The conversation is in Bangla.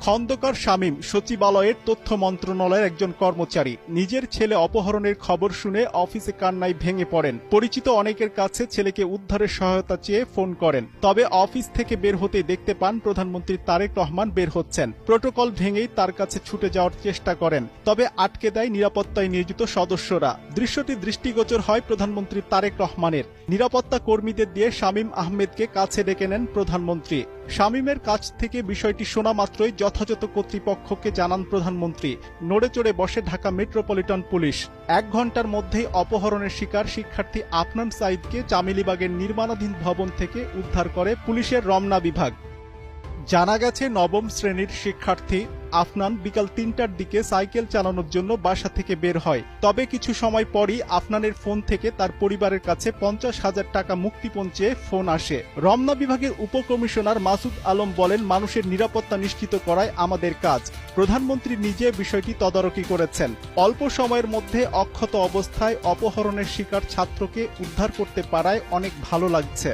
খন্দকার শামীম সচিবালয়ের তথ্য মন্ত্রণালয়ের একজন কর্মচারী। নিজের ছেলে অপহরণের খবর শুনে অফিসে কান্নায় ভেঙে পড়েন। পরিচিত অনেকের কাছে ছেলেকে উদ্ধারের সহায়তা চেয়ে ফোন করেন। তবে অফিস থেকে বের হতে দেখতে পান প্রধানমন্ত্রী তারেক রহমান বের হচ্ছেন। প্রোটোকল ভেঙেই তার কাছে ছুটে যাওয়ার চেষ্টা করেন, তবে আটকে দেয় নিরাপত্তায় নিয়োজিত সদস্যরা। দৃশ্যটি দৃষ্টিগোচর হয় প্রধানমন্ত্রী তারেক রহমানের। নিরাপত্তা কর্মীদের দিয়ে শামীম আহমেদকে কাছে ডেকে নেন প্রধানমন্ত্রী। শামীমের কাছ থেকে বিষয়টি শোনা মাত্রই যথাযথ কর্তৃপক্ষকে জানান প্রধানমন্ত্রী। নড়ে চড়ে বসে ঢাকা মেট্রোপলিটন পুলিশ। 1 ঘণ্টার মধ্যেই অপহরণের শিকার শিক্ষার্থী আফনান সাঈদকে চামেলিবাগের নির্মাণাধীন ভবন থেকে উদ্ধার করে পুলিশের রমনা বিভাগ। জানা গেছে, 9ম শ্রেণীর শিক্ষার্থী আফনান বিকাল 3টার দিকে সাইকেল চালানোর জন্য বাসা থেকে বের হয়। তবে কিছু সময় পরই আফনানের ফোন থেকে তার পরিবারের কাছে 50,000 টাকা মুক্তিপণ চেয়ে ফোন আসে। রমনা বিভাগের উপকমিশনার মাসুদ আলম বলেন, মানুষের নিরাপত্তা নিশ্চিত করাই আমাদের কাজ। প্রধানমন্ত্রী নিজে বিষয়টি তদারকি করেছেন। অল্প সময়ের মধ্যে অক্ষত অবস্থায় অপহরণের শিকার ছাত্রকে উদ্ধার করতে পারায় অনেক ভালো লাগছে।